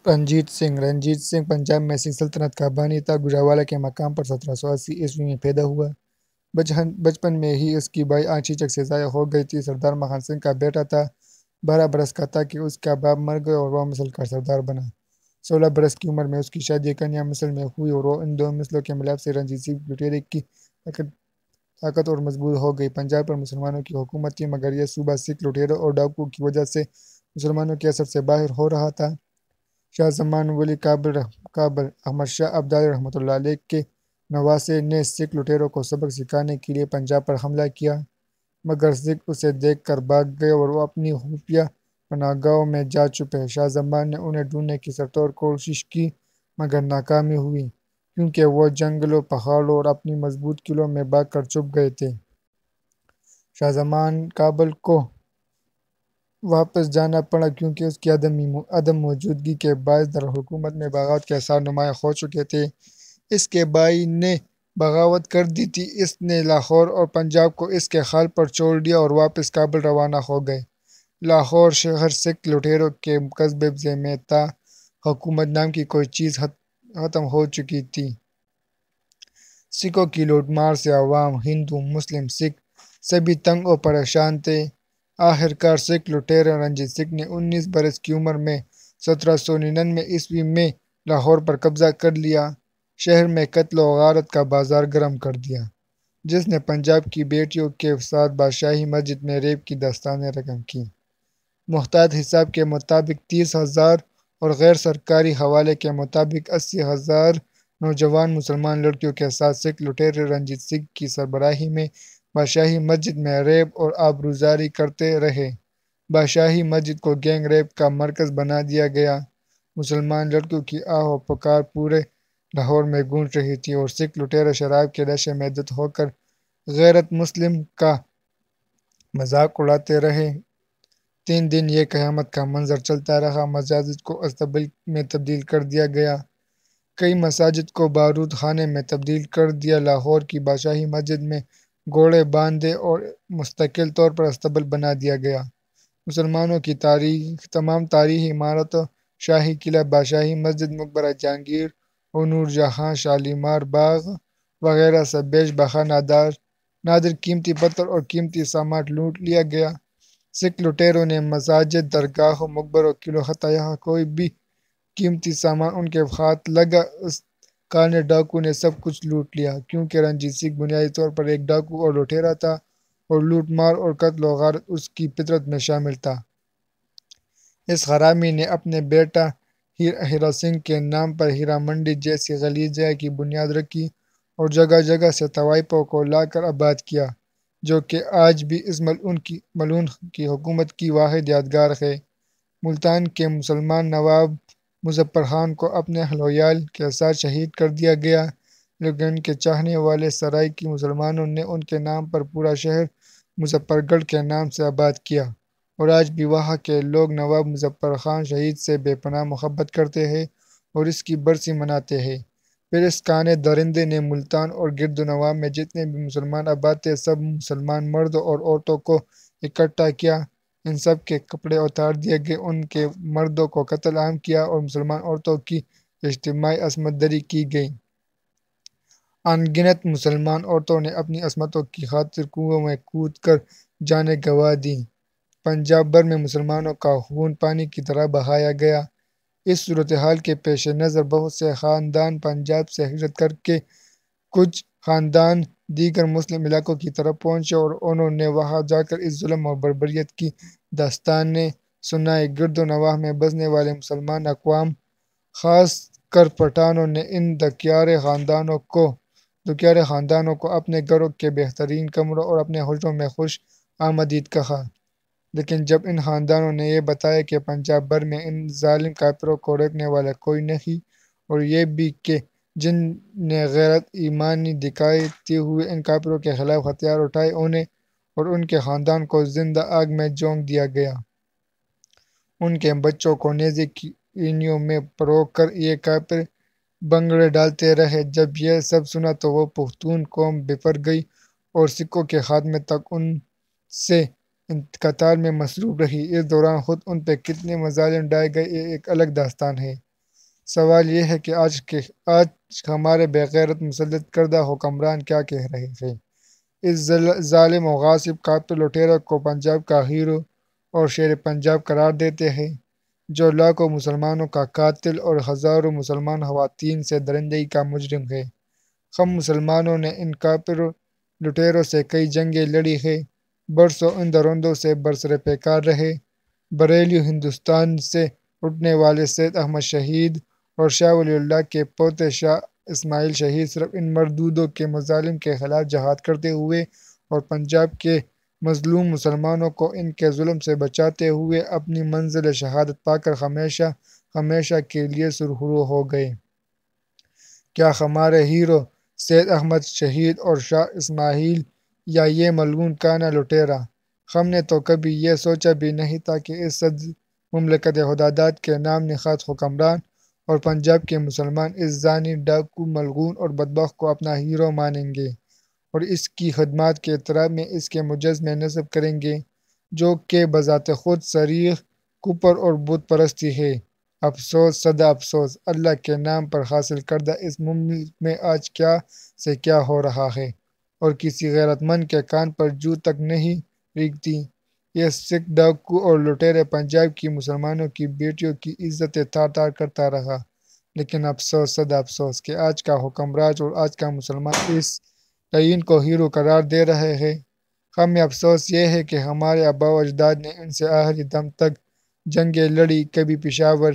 رنجیت سنگھ پنجاب میں سکھ سلطنت کا بانی تھا۔ گوجرانوالہ کے مقام پر 1780 میں پیدا ہوا۔ بچپن میں ہی اس کی بھائی آنچی چک سے ضائع ہو گئی تھی۔ سردار مہان سنگھ کا بیٹا تھا۔ 12 برس کا تھا کہ اس کا باپ مر گیا اور وہ مسل کا سردار بنا۔ 16 برس کی عمر میں اس کی شادی کنیا مسل میں ہوئی اور ان دو مسلوں کے ملاپ سے رنجیت سنگھ لٹیرے کی طاقت اور مضبوط ہو گئی۔ پنجاب پر مسلمانوں کی حکومت تھی مگر یہ صوبہ سکھ لٹیروں اور ڈاکوؤں کی وجہ سے مسلمانوں کے اثر سے باہر ہو رہا تھا۔ شاہ زمان ولی کابل احمد شاہ ابدالی رحمۃ اللہ علیہ کے نواسے نے سکھ لٹیروں کو سبق سکھانے کے لیے پنجاب پر حملہ کیا مگر سکھ اسے دیکھ کر بھاگ گئے اور وہ اپنی خفیہ پناہ گاہوں میں جا چھپے۔ شاہ زمان نے انہیں ڈھونڈنے کی سرتور کوشش کی مگر ناکامی ہوئی کیونکہ وہ جنگلوں، پہاڑوں اور اپنی مضبوط قلعوں میں بھاگ کر چھپ گئے تھے۔ شاہ زمان کابل کو واپس جانا پڑا کیونکہ اس کی عدم موجودگی کے باعث دارالحکومت میں بغاوت کے آثار نمایاں ہو چکے تھے۔ اس کے بھائی نے بغاوت کر دی تھی۔ اس نے لاہور اور پنجاب کو اس کے حال پر چھوڑ دیا اور واپس کابل روانہ ہو گئے۔ لاہور شہر سکھ لٹیروں کے قبضے میں تھا۔ حکومت نام کی کوئی چیز ختم ہو چکی تھی۔ سکھوں کی لوٹ مار سے عوام، ہندو، مسلم، سکھ سبھی تنگ و پریشان تھے۔ آخرکار سکھ لٹیرے رنجیت سنگھ نے 19 برس کی عمر میں 1799 میں لاہور پر قبضہ کر لیا۔ شہر میں قتل و غارت کا بازار گرم کر دیا جس نے پنجاب کی بیٹیوں کے ساتھ بادشاہی مسجد میں ریپ کی داستانیں رقم کیں۔ محتاط حساب کے مطابق 30,000 اور غیر سرکاری حوالے کے مطابق 80,000 نوجوان مسلمان لڑکیوں کے ساتھ سکھ لٹیرے رنجیت سنگھ کی سربراہی میں بادشاہی مسجد میں ریپ اور آبروزاری کرتے رہے۔ بادشاہی مسجد کو گینگ ریپ کا مرکز بنا دیا گیا۔ مسلمان لڑکیوں کی آہ و پکار پورے لاہور میں گونج رہی تھی اور سکھ لٹیرے شراب کے نشے میں دھت ہو کر غیرت مسلم کا مذاق اڑاتے رہے۔ 3 دن یہ قیامت کا منظر چلتا رہا۔ مساجد کو استبل میں تبدیل کر دیا گیا۔ کئی مساجد کو بارود خانے میں تبدیل کر دیا۔ لاہور کی بادشاہی مسجد میں گھوڑے باندھے اور مستقل طور پر استبل بنا دیا گیا۔ مسلمانوں کی تمام تاریخی عمارتوں، شاہی قلعہ، بادشاہی مسجد، مقبرہ جہانگیر اور نور جہاں، شالیمار باغ وغیرہ سے بیش بہا نادر قیمتی پتھر اور قیمتی سامان لوٹ لیا گیا۔ سکھ لٹیروں نے مساجد، درگاہوں، مقبروں، قلعوں حتیٰ یہاں کوئی بھی قیمتی سامان ان کے ہاتھ لگا اس کالے ڈاکو نے سب کچھ لوٹ لیا۔ کیونکہ رنجیت سنگھ بنیادی طور پر ایک ڈاکو اور لٹیرا تھا اور لوٹ مار اور قتل و غارت اس کی فطرت میں شامل تھا۔ اس حرامی نے اپنے بیٹا ہیرا سنگھ کے نام پر ہیرا منڈی جیسی خلیج جگہ کی بنیاد رکھی اور جگہ جگہ سے طوائفوں کو لا کر آباد کیا جو کہ آج بھی اس ملعون کی حکومت کی واحد یادگار ہے۔ ملتان کے مسلمان نواب مظفر خان کو اپنے اہلویال کے ساتھ شہید کر دیا گیا لیکن ان کے چاہنے والے سرائیکی مسلمانوں نے ان کے نام پر پورا شہر مظفر گڑھ کے نام سے آباد کیا اور آج بھی وہاں کے لوگ نواب مظفر خان شہید سے بے پناہ محبت کرتے ہیں اور اس کی برسی مناتے ہیں۔ پھر اس کانے درندے نے ملتان اور گرد و نواح میں جتنے بھی مسلمان آباد تھے سب مسلمان مردوں اور عورتوں کو اکٹھا کیا۔ ان سب کے کپڑے اتار دیے گئے، ان کے مردوں کو قتل عام کیا اور مسلمان عورتوں کی اجتماعی عصمت دری کی گئی۔ ان گنت مسلمان عورتوں نے اپنی عصمتوں کی خاطر کنوؤں میں کود کر جانیں گنوا دیں۔ پنجاب بھر میں مسلمانوں کا خون پانی کی طرح بہایا گیا۔ اس صورتحال کے پیش نظر بہت سے خاندان پنجاب سے ہجرت کر کے کچھ خاندان دیگر مسلم علاقوں کی طرف پہنچے اور انہوں نے وہاں جا کر اس ظلم اور بربریت کی داستانیں سنائیں۔ گرد و نواح میں بسنے والے مسلمان اقوام خاص کر پٹھانوں نے ان دکھیارے خاندانوں کو اپنے گھروں کے بہترین کمروں اور اپنے حجروں میں خوش آمدید کہا۔ لیکن جب ان خاندانوں نے یہ بتایا کہ پنجاب بھر میں ان ظالم کافروں کو روکنے والا کوئی نہیں اور یہ بھی کہ جن نے غیرت ایمانی دکھاتے ہوئے ان کافروں کے خلاف ہتھیار اٹھائے انہیں اور ان کے خاندان کو زندہ آگ میں جھونک دیا گیا۔ ان کے بچوں کو نیزے کی اینیوں میں پروک کر یہ کافر بھنگڑے ڈالتے رہے۔ جب یہ سب سنا تو وہ پختون قوم بفر گئی اور سکھوں کے خاتمے تک ان سے قتال میں مصروف رہی۔ اس دوران خود ان پہ کتنے مظالم ڈھائے گئے یہ ایک الگ داستان ہے۔ سوال یہ ہے کہ آج ہمارے بغیرت مسلط کردہ حکمران کیا کہہ رہے ہیں؟ اس ظالم و غاصب قاتل لٹیرا کو پنجاب کا ہیرو اور شیر پنجاب قرار دیتے ہیں، جو لاکھوں مسلمانوں کا قاتل اور ہزاروں مسلمان خواتین سے درندگی کا مجرم ہے۔ ہم مسلمانوں نے ان کافر لٹیروں سے کئی جنگیں لڑی ہیں، برسوں ان درندوں سے برسر پیکار رہے۔ بریلی ہندوستان سے اٹھنے والے سید احمد شہید اور شاہ ولی اللہ کے پوتے شاہ اسماعیل شہید صرف ان مردودوں کے مظالم کے خلاف جہاد کرتے ہوئے اور پنجاب کے مظلوم مسلمانوں کو ان کے ظلم سے بچاتے ہوئے اپنی منزل شہادت پا کر ہمیشہ ہمیشہ کے لیے سرخرو ہو گئے۔ کیا ہمارے ہیرو سید احمد شہید اور شاہ اسماعیل یا یہ ملعون کانا لٹیرا؟ ہم نے تو کبھی یہ سوچا بھی نہیں تھا کہ اس صد مملکت خداداد کے نام نہاد حکمران اور پنجاب کے مسلمان اس زانی، ڈاکو، ملعون اور بدبخت کو اپنا ہیرو مانیں گے اور اس کی خدمات کے اعتراف میں اس کے مجسمے نصب کریں گے، جو کہ بذات خود صریح کفر اور بت پرستی ہے۔ افسوس، صدا افسوس، اللہ کے نام پر حاصل کردہ اس ملک میں آج کیا سے کیا ہو رہا ہے اور کسی غیرت مند کے کان پر جوں تک نہیں ریگتی۔ یہ سکھ ڈاکو اور لٹیرے پنجاب کی مسلمانوں کی بیٹیوں کی عزتیں تار تار کرتا رہا، لیکن افسوس، صدا افسوس کہ آج کا حکمراج اور آج کا مسلمان اس لعین کو ہیرو قرار دے رہے ہیں۔ ہمیں افسوس یہ ہے کہ ہمارے آباء و اجداد نے ان سے آخری دم تک جنگیں لڑی، کبھی پشاور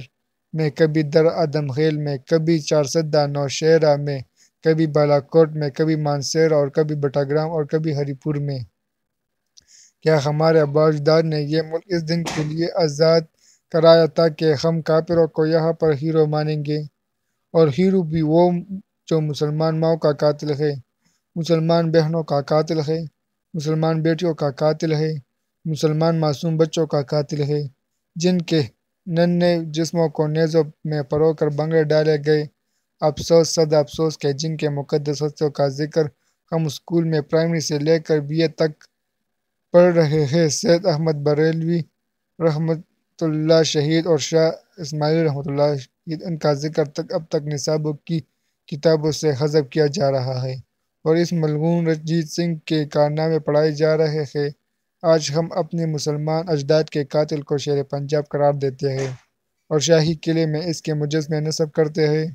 میں، کبھی در آدم خیل میں، کبھی چارسدہ نوشہرہ میں، کبھی بالاکوٹ میں، کبھی مانسہرہ اور کبھی بٹاگرام اور کبھی ہری پور میں۔ کیا ہمارے آباء و اجداد نے یہ ملک اس دن کے لیے آزاد کرایا تھا کہ ہم کافروں کو یہاں پر ہیرو مانیں گے؟ اور ہیرو بھی وہ جو مسلمان ماؤں کا قاتل ہے، مسلمان بہنوں کا قاتل ہے، مسلمان بیٹیوں کا قاتل ہے، مسلمان معصوم بچوں کا قاتل ہے، جن کے ننھے جسموں کو نیزوں میں پرو کر بنگلے ڈالے گئے۔ افسوس، صدا افسوس کہ جن کے مقدس ہستیوں کا ذکر ہم اسکول میں پرائمری سے لے کر BA تک پڑھ رہے ہیں، سید احمد بریلوی رحمۃ اللہ شہید اور شاہ اسماعیل رحمۃ اللہ شہید، ان کا ذکر اب تک نصابوں کی کتابوں سے حذف کیا جا رہا ہے اور اس ملعون رنجیت سنگھ کے کارنامے پڑھائے جا رہے ہیں۔ آج ہم اپنے مسلمان اجداد کے قاتل کو شیر پنجاب قرار دیتے ہیں اور شاہی قلعے میں اس کے مجسمے نصب کرتے ہیں،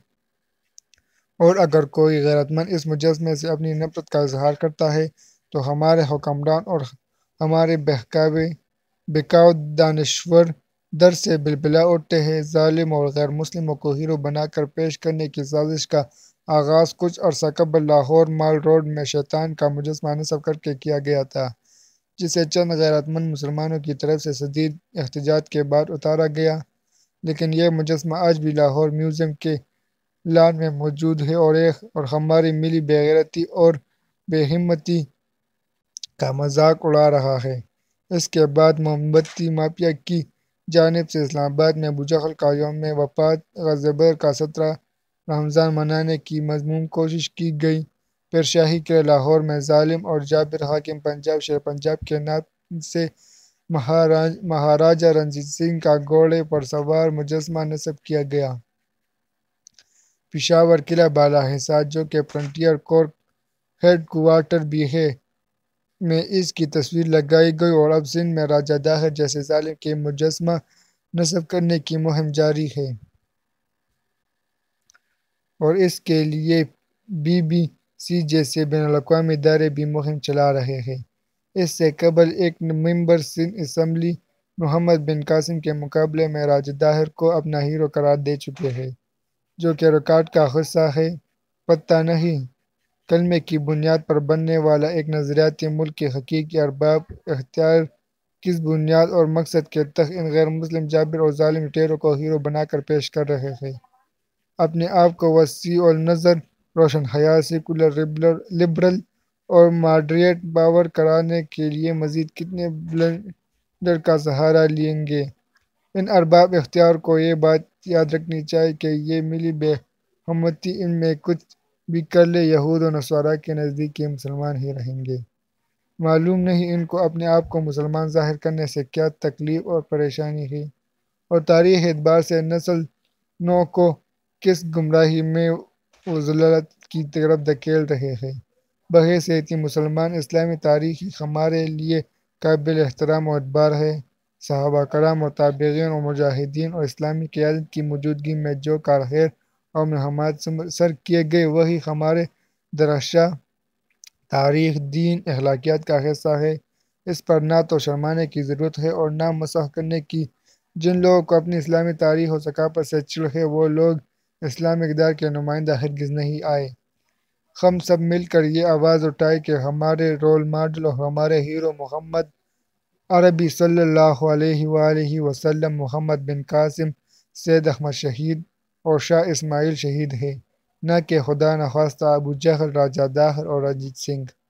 اور اگر کوئی غیرت مند اس مجسمے سے اپنی نفرت کا اظہار کرتا ہے تو ہمارے حکمران اور ہمارے بہکاؤ دانشور در سے بلبلا اٹھتے ہیں۔ ظالم اور غیر مسلموں کو ہیرو بنا کر پیش کرنے کی سازش کا آغاز کچھ عرصہ قبل لاہور مال روڈ میں شیطان کا مجسمہ نصب کر کے کیا گیا تھا، جسے چند غیرت مند مسلمانوں کی طرف سے شدید احتجاج کے بعد اتارا گیا، لیکن یہ مجسمہ آج بھی لاہور میوزیم کے لان میں موجود ہے اور ہماری ملی بغیرتی اور بے ہمتی کا مذاق اڑا رہا ہے۔ اس کے بعد موم بتی مافیا کی جانب سے اسلام آباد میں ابو جہل کا یوم وفات غزہ کا 17 رمضان منانے کی مذموم کوشش کی گئی، پھر شاہی قلعہ لاہور میں ظالم اور جابر حاکم پنجاب شیر پنجاب کے نام سے مہاراجہ رنجیت سنگھ کا گھوڑے پر سوار مجسمہ نصب کیا گیا۔ پشاور قلعہ بالا حصار، جو کہ فرنٹیئر کور ہیڈ کوارٹر بھی ہے، میں اس کی تصویر لگائی گئی اور اب سندھ میں راجہ داہر جیسے ظالم کے مجسمہ نصب کرنے کی مہم جاری ہے اور اس کے لیے BBC جیسے بین الاقوامی ادارے بھی مہم چلا رہے ہیں۔ اس سے قبل ایک ممبر سندھ اسمبلی محمد بن قاسم کے مقابلے میں راجہ داہر کو اپنا ہیرو قرار دے چکے ہیں، جو کہ ریکارڈ کا حصہ ہے۔ پتہ نہیں کلمے کی بنیاد پر بننے والا ایک نظریاتی ملک کے حقیقی ارباب اختیار کس بنیاد اور مقصد کے تحت ان غیر مسلم جابر اور ظالم لٹیروں کو ہیرو بنا کر پیش کر رہے ہیں؟ اپنے آپ کو وسیع النظر، روشن خیال، سیکولر، لبرل اور ماڈریٹ باور کرانے کے لیے مزید کتنے بلنڈر کا سہارا لیں گے؟ ان ارباب اختیار کو یہ بات یاد رکھنی چاہیے کہ یہ ملی بے ہمتی ان میں کچھ بھی کر لے، یہود و نصارہ کے نزدیک یہ مسلمان ہی رہیں گے۔ معلوم نہیں ان کو اپنے آپ کو مسلمان ظاہر کرنے سے کیا تکلیف اور پریشانی ہے، اور تاریخی اعتبار سے نسل نو کو کس گمراہی میں و ضلالت کی طرف دھکیل رہے ہیں۔ بحیثیت مسلمان اسلامی تاریخ ہمارے لیے قابل احترام و اعتبار ہے۔ صحابہ کرام اور تابعین اور مجاہدین اور اسلامی قیادت کی موجودگی میں جو کار خیر اور مہمات سر کیے گئے وہی ہمارے درشہ تاریخ، دین، اخلاقیات کا حصہ ہے۔ اس پر نہ تو شرمانے کی ضرورت ہے اور نہ مسخ کرنے کی۔ جن لوگوں کو اپنی اسلامی تاریخ اور ثقافت سے چڑ ہے وہ لوگ اسلامی اقدار کے نمائندہ ہرگز نہیں آئے۔ ہم سب مل کر یہ آواز اٹھائیں کہ ہمارے رول ماڈل اور ہمارے ہیرو محمد عربی صلی اللہ علیہ وآلہ وسلم محمد بن قاسم، سید احمد شہید اور شاہ اسماعیل شہید ہے، نہ کہ خدا نخواستہ ابو جہل، راجہ داہر اور رنجیت سنگھ۔